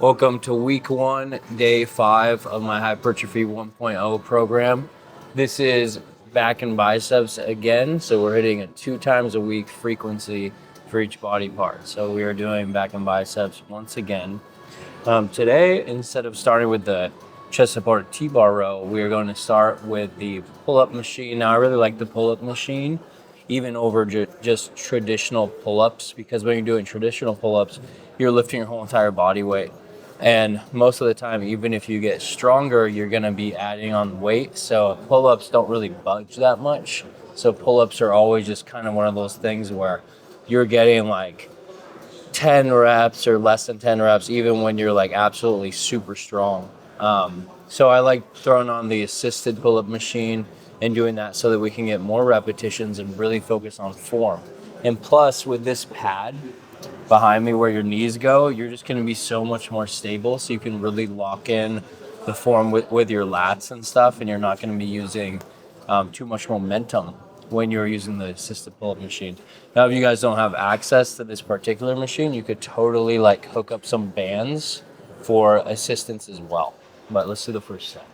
Welcome to week 1, day 5 of my Hypertrophy 1.0 program. This is back and biceps again, so we're hitting a 2 times a week frequency for each body part. So we are doing back and biceps once again. Today, instead of starting with the chest supported T-bar row, we are going to start with the pull-up machine. Now, I really like the pull-up machine, even over just traditional pull-ups, because when you're doing traditional pull-ups, you're lifting your whole entire body weight. And most of the time, even if you get stronger, you're going to be adding on weight. So pull-ups don't really budge that much. So pull-ups are always just kind of one of those things where you're getting like 10 reps or less than 10 reps, even when you're like absolutely super strong. So I like throwing on the assisted pull-up machine and doing that so that we can get more repetitions and really focus on form. And plus, with this pad behind me where your knees go, you're just going to be so much more stable, so you can really lock in the form with your lats and stuff, and you're not going to be using too much momentum when you're using the assisted pull-up machine. Now, if you guys don't have access to this particular machine, you could totally like hook up some bands for assistance as well. But let's do the first set.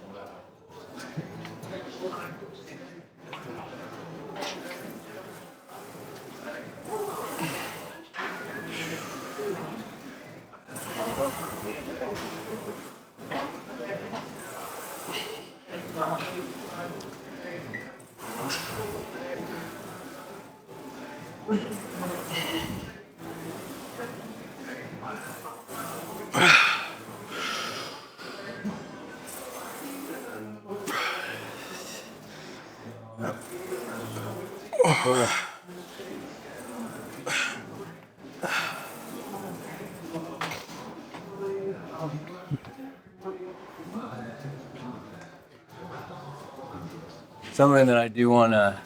Something that I do want to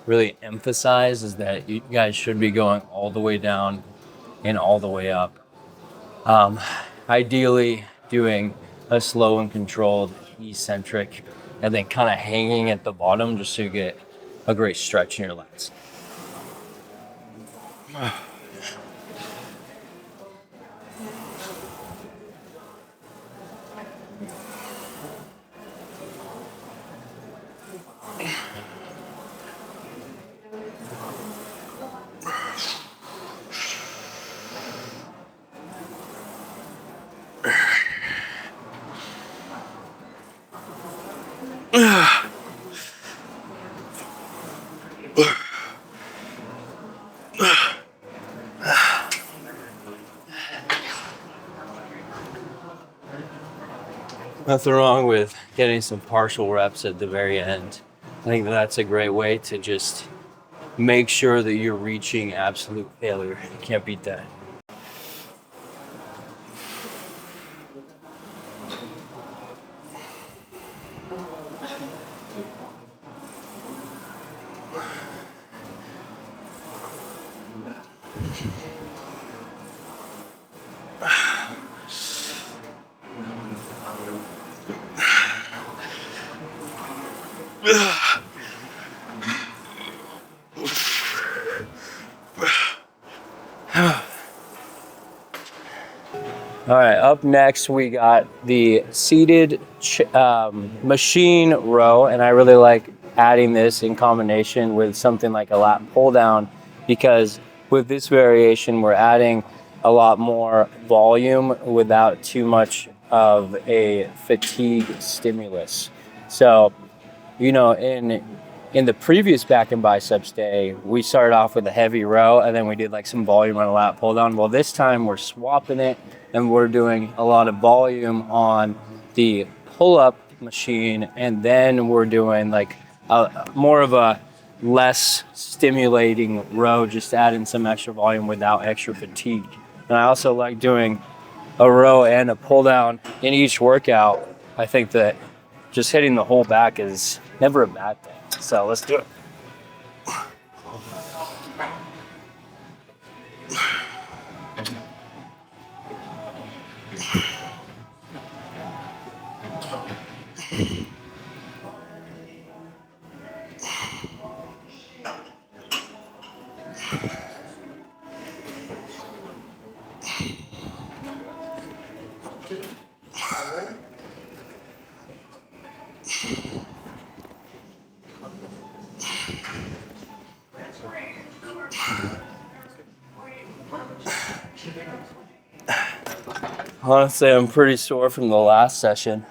really emphasize is that you guys should be going all the way down and all the way up. Ideally doing a slow and controlled eccentric and then kind of hanging at the bottom just so you get a great stretch in your lats. Nothing wrong with getting some partial reps at the very end. I think that's a great way to just make sure that you're reaching absolute failure. You can't beat that. All right, up next we got the seated machine row, and I really like adding this in combination with something like a lat pull down, because with this variation we're adding a lot more volume without too much of a fatigue stimulus. So, in the previous back and biceps day, we started off with a heavy row and then we did like some volume on a lat pull down. Well, this time we're swapping it and we're doing a lot of volume on the pull up machine, and then we're doing like more of a less stimulating row, just adding some extra volume without extra fatigue. And I also like doing a row and a pull down in each workout. I think that just hitting the whole back is never a bad thing. So let's do it. Honestly, I'm pretty sore from the last session,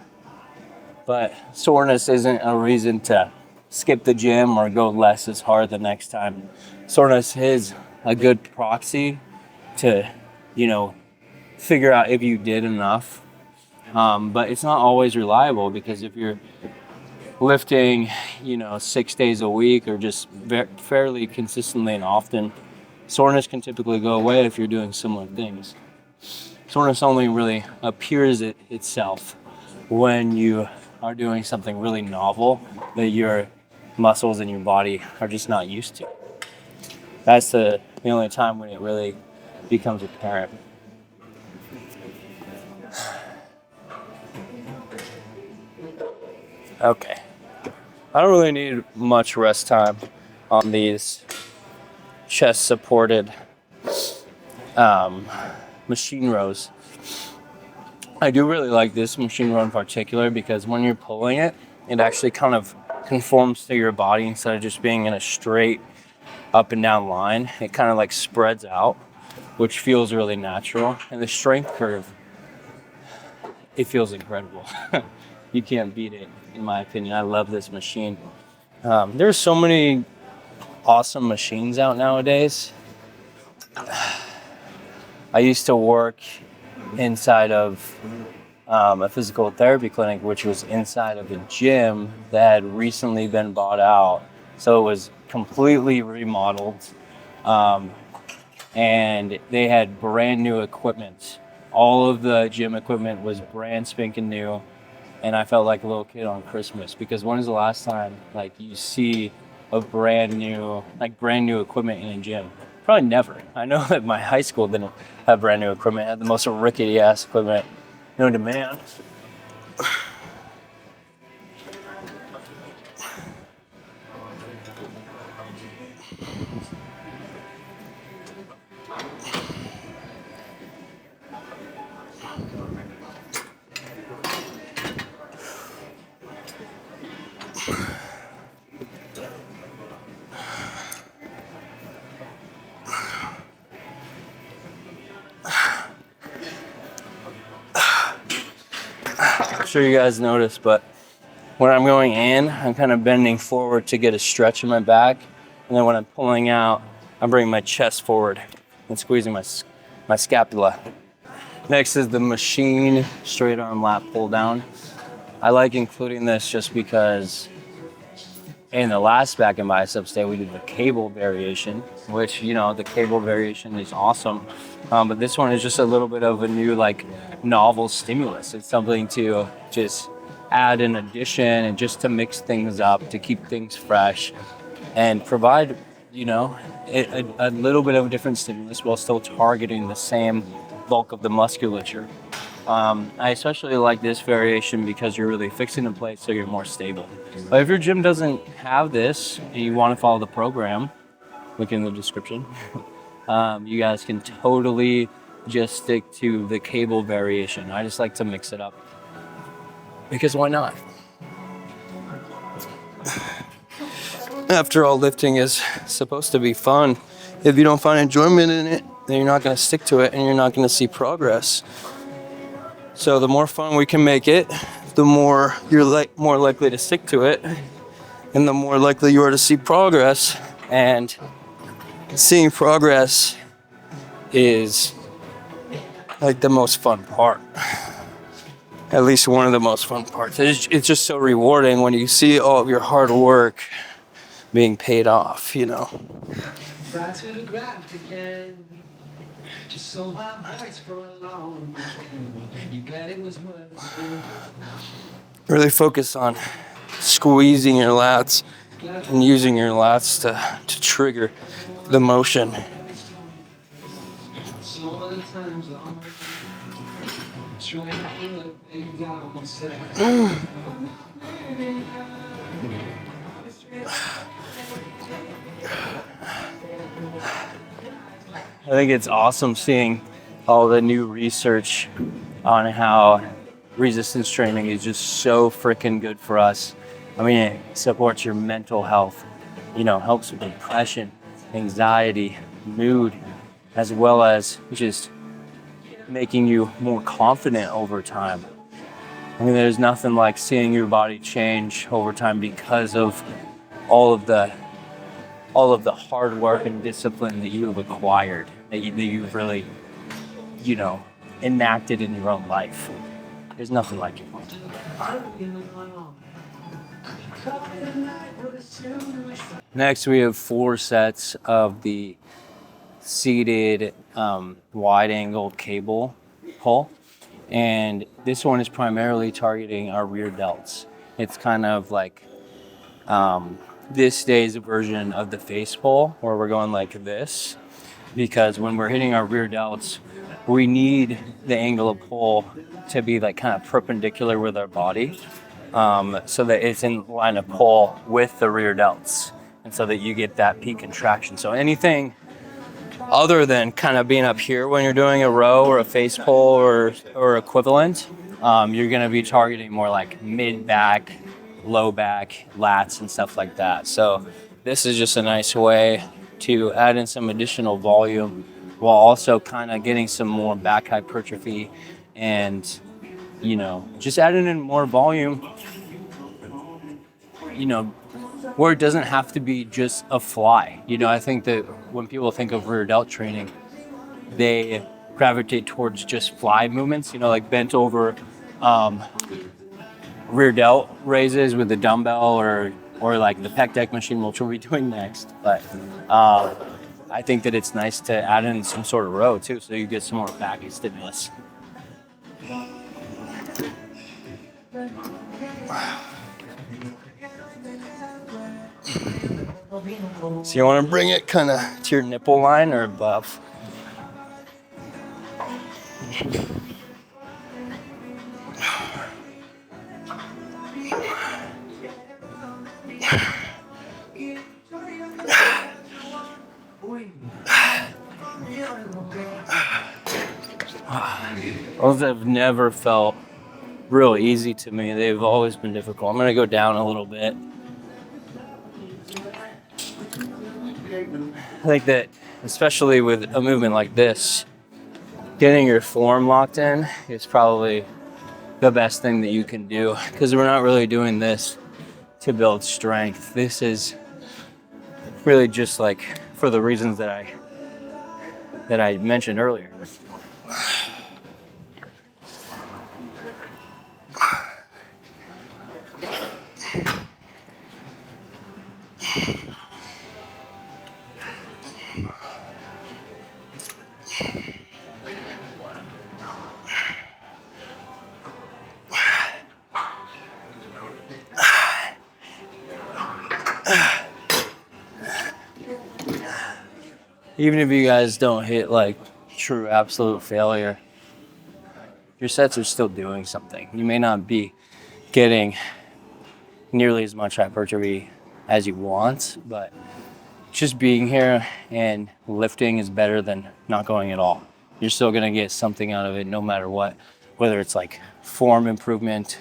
but soreness isn't a reason to skip the gym or go less as hard the next time. Soreness is a good proxy to, you know, figure out if you did enough. But it's not always reliable, because if you're lifting, 6 days a week or just fairly consistently and often, soreness can typically go away if you're doing similar things. Soreness only really appears itself when you are doing something really novel that your muscles and your body are just not used to. That's the only time when it really becomes apparent. Okay. I don't really need much rest time on these chest supported machine rows. I do really like this machine row in particular because when you're pulling it, it actually kind of conforms to your body instead of just being in a straight up and down line. It kind of like spreads out, which feels really natural. And the strength curve, it feels incredible. You can't beat it, in my opinion. I love this machine. There's so many awesome machines out nowadays. I used to work inside of a physical therapy clinic, which was inside of a gym that had recently been bought out. So it was completely remodeled, and they had brand new equipment. All of the gym equipment was brand spanking new, and I felt like a little kid on Christmas, because when is the last time like you see a brand new equipment in a gym? Probably never. I know that my high school didn't have brand new equipment. It had the most rickety ass equipment known to man. I'm sure you guys noticed, but when I'm going in, I'm kind of bending forward to get a stretch in my back. And then when I'm pulling out, I'm bringing my chest forward and squeezing my scapula. Next is the machine straight arm lat pull down. I like including this just because in the last back and biceps day, we did the cable variation, which, the cable variation is awesome. But this one is just a little bit of a new, novel stimulus. It's something to just add in addition and just to mix things up, to keep things fresh and provide, a little bit of a different stimulus while still targeting the same bulk of the musculature. I especially like this variation because you're really fixing the plate so you're more stable. But if your gym doesn't have this and you want to follow the program, look in the description. You guys can totally just stick to the cable variation. I just like to mix it up because why not? After all, lifting is supposed to be fun. If you don't find enjoyment in it, then you're not going to stick to it and you're not going to see progress. So the more fun we can make it, the more you're more likely to stick to it, and the more likely you are to see progress. And seeing progress is the most fun part. At least one of the most fun parts. It's just so rewarding when you see all of your hard work being paid off, Right to the ground again. Just so my voice for a long time. You bet it was worth it. Really focus on squeezing your lats and using your lats to trigger the motion. Some of the times I'm trying to look big down myself. I think it's awesome seeing all the new research on how resistance training is just so freaking good for us. I mean, it supports your mental health, helps with depression, anxiety, mood, as well as just making you more confident over time. I mean, there's nothing like seeing your body change over time because of all of the hard work and discipline that you have acquired, that you've really, you know, enacted in your own life. There's nothing like it. Next, we have 4 sets of the seated wide-angled cable pull, and this one is primarily targeting our rear delts. It's kind of like this day's version of the face pull, where we're going like this, because when we're hitting our rear delts, we need the angle of pull to be like kind of perpendicular with our body, so that it's in line of pull with the rear delts, and so that you get that peak contraction. So anything other than kind of being up here when you're doing a row or a face pull or equivalent, you're going to be targeting more like mid back, low back, lats, and stuff like that. So this is just a nice way to add in some additional volume while also kind of getting some more back hypertrophy and, you know, just adding in more volume, you know, where it doesn't have to be just a fly. You know, I think that when people think of rear delt training, they gravitate towards just fly movements, you know, like bent over rear delt raises with the dumbbell or like the pec deck machine, which we'll be doing next. But I think that it's nice to add in some sort of row too, so you get some more back stimulus. So you want to bring it kind of to your nipple line or above. Those have never felt real easy to me. They've always been difficult. I'm going to go down a little bit. I think that, especially with a movement like this, getting your form locked in is probably the best thing that you can do, because we're not really doing this to build strength. This is really just like for the reasons that I mentioned earlier. Even if you guys don't hit like true absolute failure, your sets are still doing something. You may not be getting nearly as much hypertrophy as you want, but just being here and lifting is better than not going at all. You're still gonna get something out of it no matter what, whether it's like form improvement,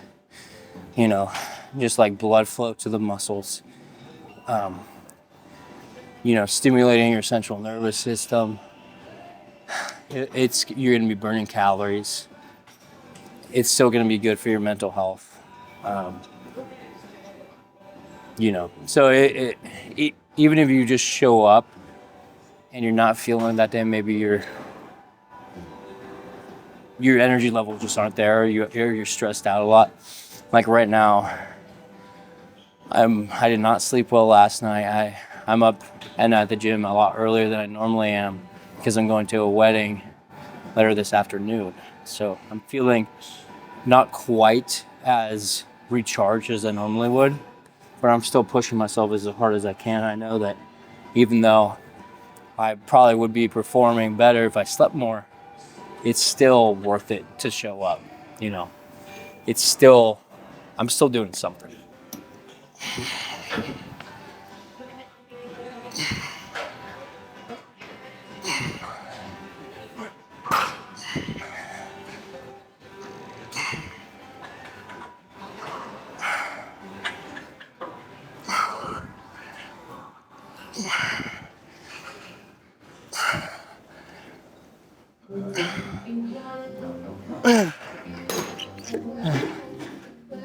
you know, just like blood flow to the muscles, you know, stimulating your central nervous system. You're gonna be burning calories. It's still gonna be good for your mental health. You know, so even if you just show up and you're not feeling that day, maybe your energy levels just aren't there, or you're stressed out a lot. Like right now, I did not sleep well last night. I'm up and at the gym a lot earlier than I normally am because I'm going to a wedding later this afternoon. So I'm feeling not quite as recharged as I normally would, but I'm still pushing myself as hard as I can. I know that even though I probably would be performing better if I slept more, it's still worth it to show up, you know. I'm still doing something.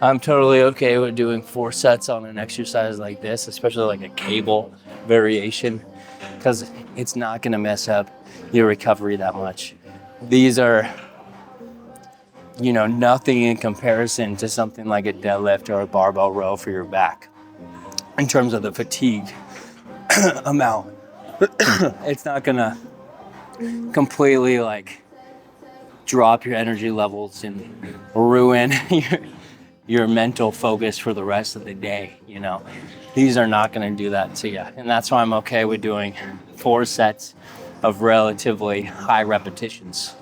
I'm totally okay with doing 4 sets on an exercise like this, especially like a cable variation, because it's not going to mess up your recovery that much. These are, nothing in comparison to something like a deadlift or a barbell row for your back in terms of the fatigue amount. It's not going to completely like drop your energy levels and ruin your mental focus for the rest of the day. These are not going to do that to you, and that's why I'm okay with doing 4 sets of relatively high repetitions.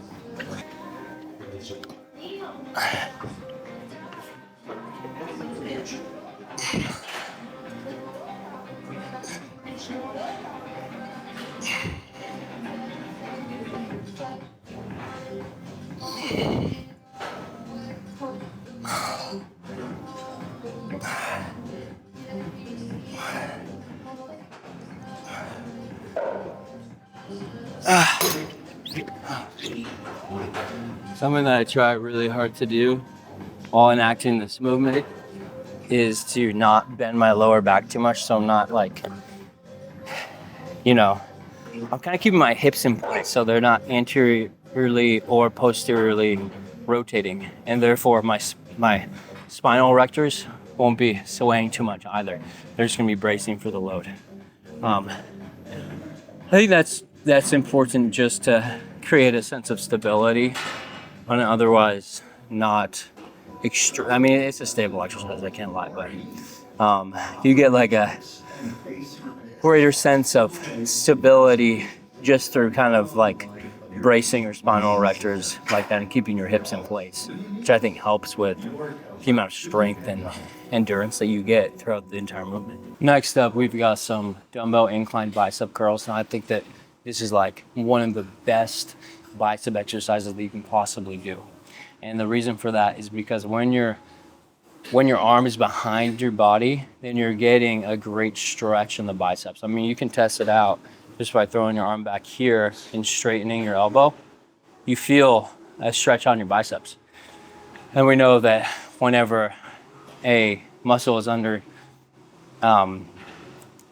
Something that I try really hard to do while enacting this movement is to not bend my lower back too much, so I'm not like, I'm kind of keeping my hips in place so they're not anteriorly or posteriorly rotating, and therefore my spinal erectors won't be swaying too much either. They're just going to be bracing for the load. I think that's important just to create a sense of stability on an otherwise not extreme. I mean, it's a stable exercise, I can't lie, but you get like a greater sense of stability just through kind of like bracing your spinal erectors like that and keeping your hips in place, which I think helps with the amount of strength and endurance that you get throughout the entire movement. Next up, we've got some dumbbell incline bicep curls, and I think that this is like one of the best bicep exercises that you can possibly do. And the reason for that is because when your arm is behind your body, then you're getting a great stretch in the biceps. I mean, you can test it out just by throwing your arm back here and straightening your elbow. You feel a stretch on your biceps. And we know that whenever a muscle is under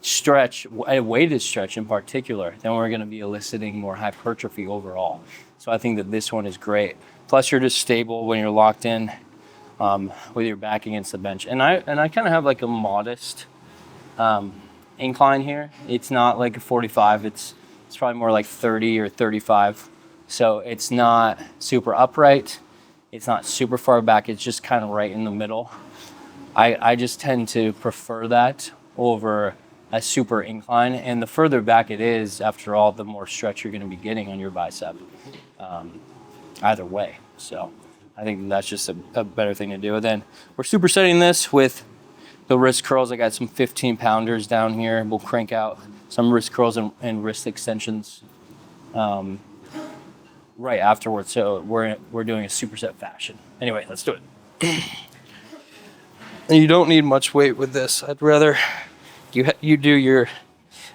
stretch, a weighted stretch in particular, then we're going to be eliciting more hypertrophy overall. So I think that this one is great. Plus, you're just stable when you're locked in with your back against the bench. And I kind of have like a modest incline here. It's not like a 45. It's probably more like 30 or 35. So it's not super upright. It's not super far back. It's just kind of right in the middle. I just tend to prefer that over a super incline. And the further back it is, after all, the more stretch you're going to be getting on your bicep either way. So I think that's just a better thing to do. And then we're supersetting this with the wrist curls. I got some 15-pounders down here. We'll crank out some wrist curls and wrist extensions right afterwards. So we're doing a superset fashion. Anyway, let's do it. And you don't need much weight with this. I'd rather you do your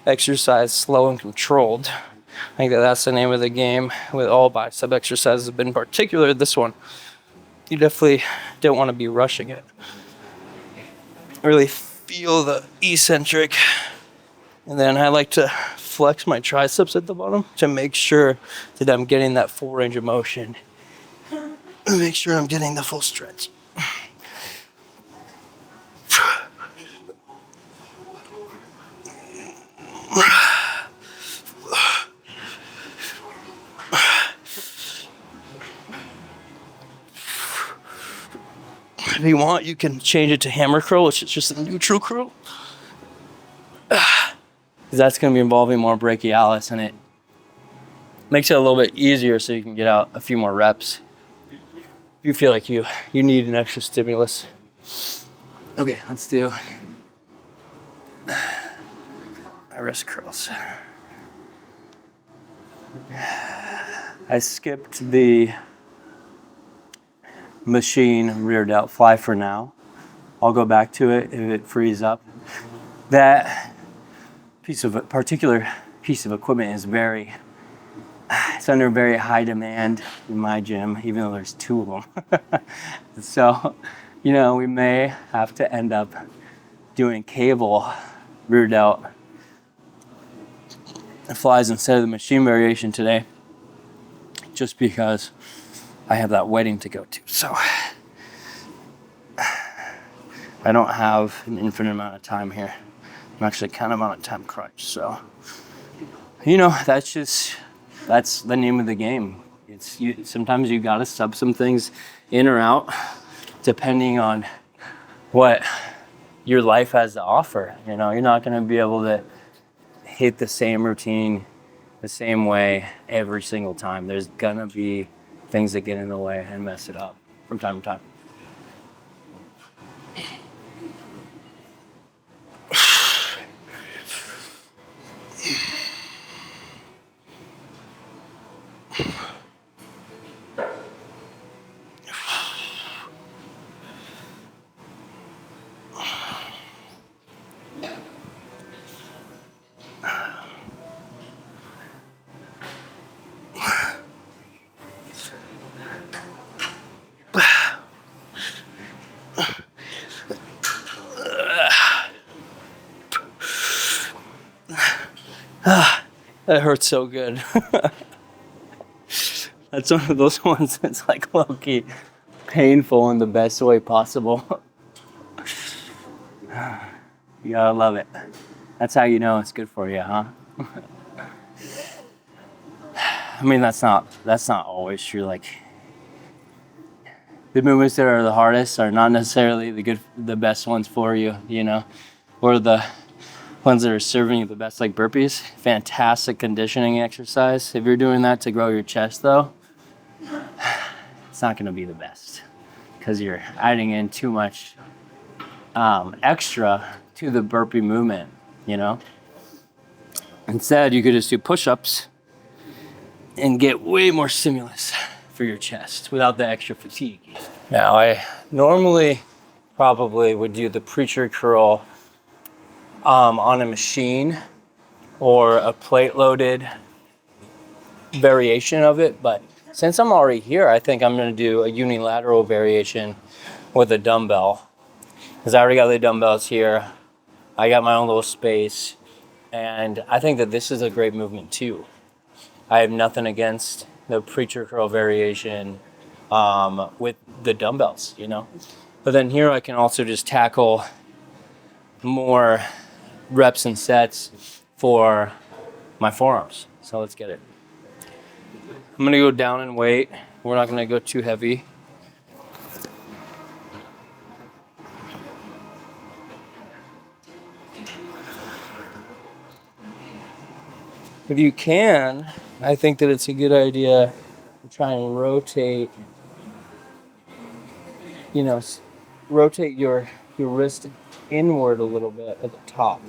exercise slow and controlled. I think that's the name of the game with all bicep exercises, but in particular this one. You definitely don't want to be rushing it. Really feel the eccentric. And then I like to flex my triceps at the bottom to make sure that I'm getting that full range of motion. Make sure I'm getting the full stretch. If you want, you can change it to hammer curl, which is just a neutral curl. That's going to be involving more brachialis, and it makes it a little bit easier so you can get out a few more reps if you feel like you need an extra stimulus. Okay, let's do my wrist curls. I skipped the machine rear delt fly for now. I'll go back to it if it frees up. That particular piece of equipment is very it's under very high demand in my gym, even though there's 2 of them. So, we may have to end up doing cable rear delt flies instead of the machine variation today, just because I have that wedding to go to. So I don't have an infinite amount of time here. I'm actually kind of on a time crunch. So, that's the name of the game. Sometimes you got to sub some things in or out depending on what your life has to offer. You're not going to be able to hit the same routine the same way every single time. There's going to be things that get in the way and mess it up from time to time. That hurts so good. That's one of those ones that's like low-key painful in the best way possible. You gotta love it. That's how you know it's good for you, huh? I mean, that's not always true. Like, the movements that are the hardest are not necessarily the best ones for you, or the ones that are serving you the best, like burpees. Fantastic conditioning exercise. If you're doing that to grow your chest, though, it's not going to be the best because you're adding in too much extra to the burpee movement, Instead, you could just do push-ups and get way more stimulus for your chest without the extra fatigue. Now, I normally probably would do the preacher curl on a machine or a plate-loaded variation of it, but since I'm already here, I think I'm going to do a unilateral variation with a dumbbell, because I already got the dumbbells here. I got my own little space, and I think that this is a great movement too. I have nothing against the preacher curl variation with the dumbbells, But then here I can also just tackle more reps and sets for my forearms. So let's get it. I'm gonna go down in weight. We're not gonna go too heavy. If you can, I think that it's a good idea to try and rotate, rotate your wrist inward a little bit at the top,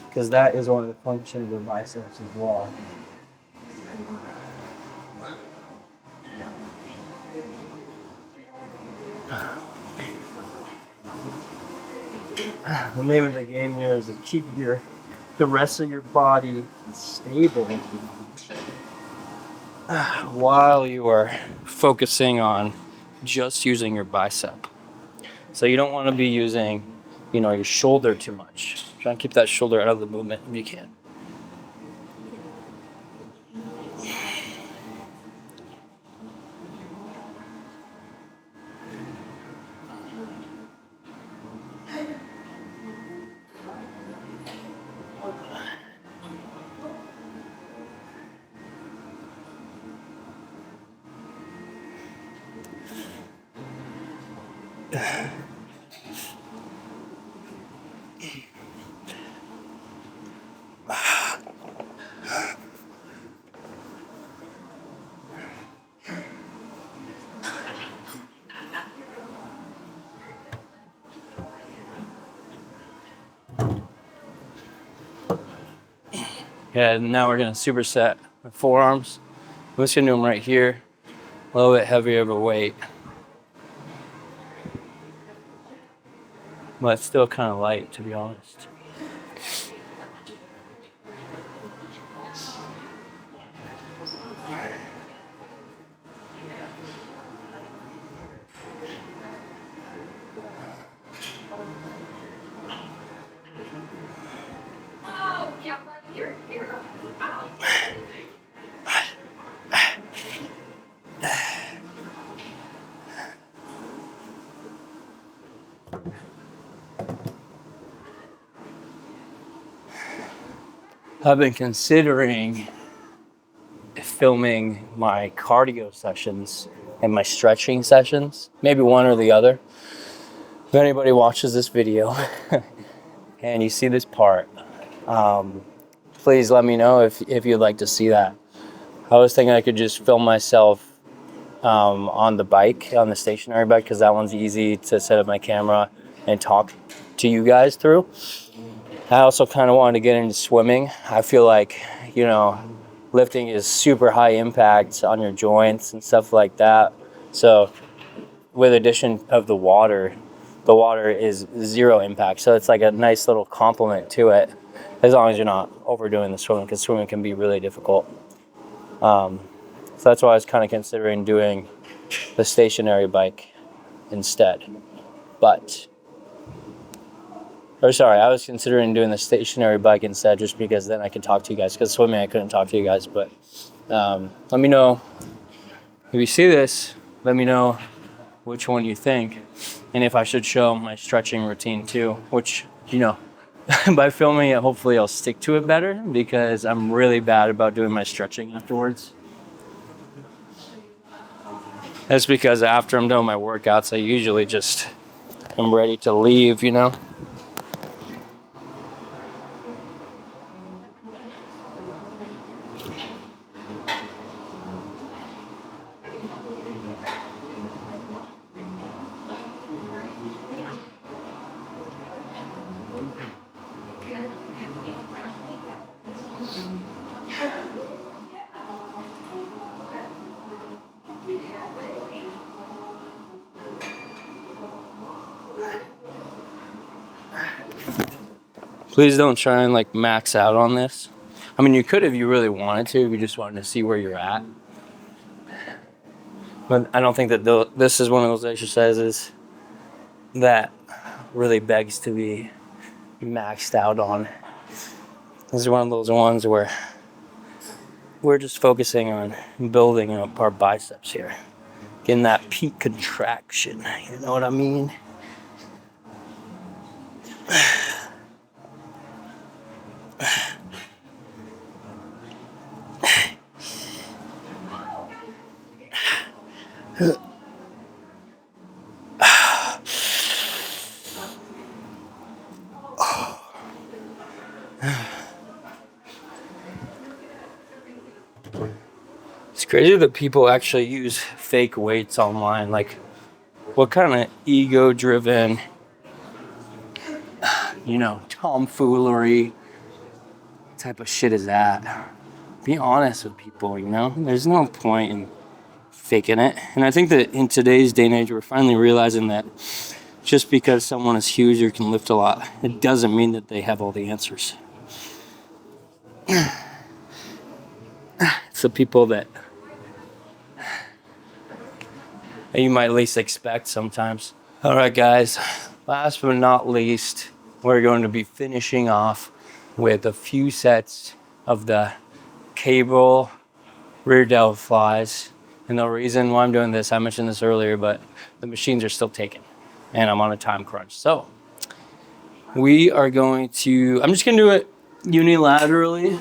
because that is one of the functions of biceps as well. The name of the game here is to keep the rest of your body stable while you are focusing on just using your bicep. So you don't want to be using, your shoulder too much. Try and keep that shoulder out of the movement if you can. Yeah, now we're gonna superset the forearms. I'm just gonna do them right here, a little bit heavier of a weight, but it's still kind of light, to be honest. I've been considering filming my cardio sessions and my stretching sessions, maybe one or the other. If anybody watches this video and you see this part, please let me know if you'd like to see that. I was thinking I could just film myself on the bike, on the stationary bike, because that one's easy to set up my camera and talk to you guys through. I also kind of wanted to get into swimming. I feel like, you know, lifting is super high impact on your joints and stuff like that. So with addition of the water is zero impact. So it's like a nice little complement to it, as long as you're not overdoing the swimming, because swimming can be really difficult. So that's why I was kind of considering doing the stationary bike instead. I was considering doing the stationary bike instead, just because then I could talk to you guys, because swimming I couldn't talk to you guys. But let me know if you see this. Let me know which one you think, and if I should show my stretching routine too, which, you know, by filming it, hopefully I'll stick to it better, because I'm really bad about doing my stretching afterwards. That's because after I'm done with my workouts, I usually just am ready to leave, you know. Please don't try and like max out on this. I mean, you could if you really wanted to, if you just wanted to see where you're at. But I don't think that this is one of those exercises that really begs to be maxed out on. This is one of those ones where we're just focusing on building up our biceps here, getting that peak contraction. You know what I mean? It's crazy that people actually use fake weights online. Like, what kind of ego-driven, you know, tomfoolery type of shit is that? Be honest with people, you know? There's no point in faking it. And I think that in today's day and age, we're finally realizing that just because someone is huge or can lift a lot, it doesn't mean that they have all the answers. It's the people that you might least expect sometimes. All right, guys, last but not least, we're going to be finishing off with a few sets of the cable rear delt flies. And the reason why I'm doing this, I mentioned this earlier, but the machines are still taken and I'm on a time crunch. So we are going to, I'm just gonna do it unilaterally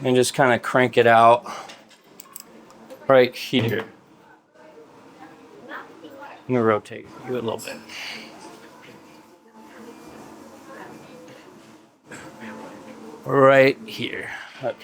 and just kind of crank it out right here. I'm gonna rotate you a little bit. Right here. Okay.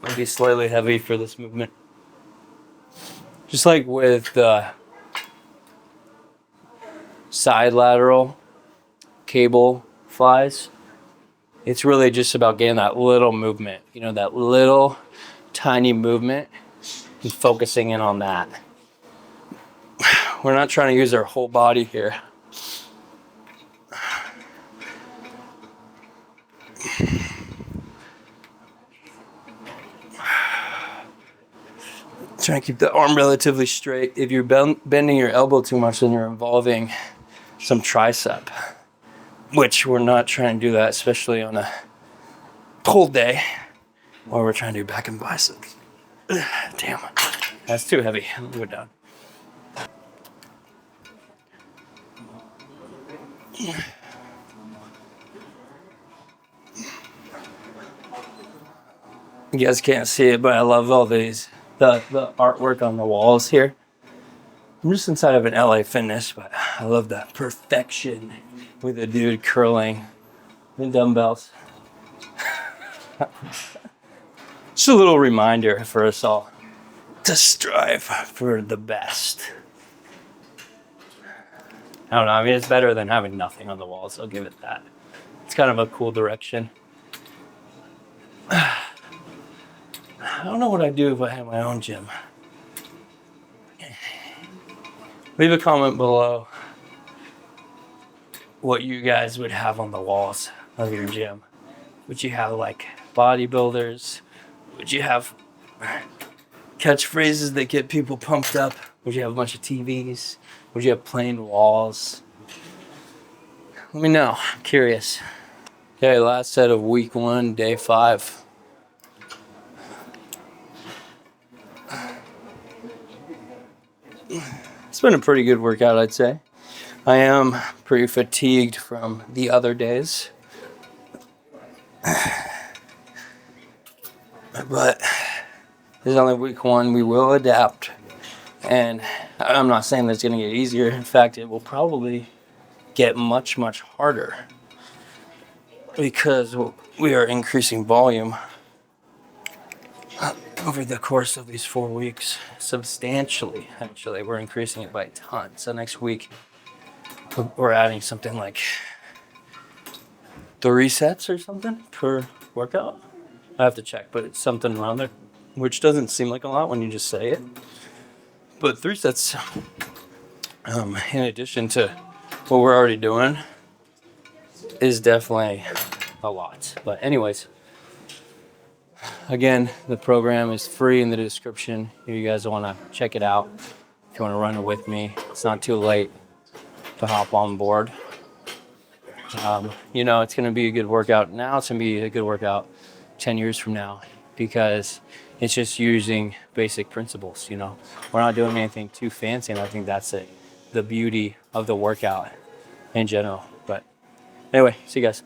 Might be slightly heavy for this movement. Just like with the side lateral cable flies, it's really just about getting that little movement, you know, that little tiny movement and focusing in on that. We're not trying to use our whole body here. Try and keep the arm relatively straight. If you're bending your elbow too much, then you're involving some tricep, which we're not trying to do that, especially on a cold day while we're trying to do back and biceps. Damn, that's too heavy. We're done. You guys can't see it, but I love all these, the artwork on the walls here. I'm just inside of an LA Fitness, but I love that perfection with a dude curling the dumbbells. Just a little reminder for us all to strive for the best. I don't know, I mean, it's better than having nothing on the walls, I'll give it that. It's kind of a cool direction. I don't know what I'd do if I had my own gym. Leave a comment below what you guys would have on the walls of your gym. Would you have like bodybuilders? Would you have catchphrases that get people pumped up? Would you have a bunch of TVs? Would you have plain walls? Let me know. I'm curious. Okay, last set of week 1, day 5. It's been a pretty good workout, I'd say. I am pretty fatigued from the other days. But this is only week 1. We will adapt. And I'm not saying that it's going to get easier. In fact, it will probably get much, much harder because we are increasing volume over the course of these 4 weeks substantially. Actually, we're increasing it by a ton. So next week, we're adding something like 3 sets or something per workout. I have to check, but it's something around there, which doesn't seem like a lot when you just say it. But 3 sets, in addition to what we're already doing, is definitely a lot. But anyways, again, the program is free in the description if you guys want to check it out. If you want to run it with me, it's not too late to hop on board. You know, it's going to be a good workout now. It's going to be a good workout 10 years from now because it's just using basic principles, you know. We're not doing anything too fancy, and I think that's it, the beauty of the workout in general. But anyway, see you guys.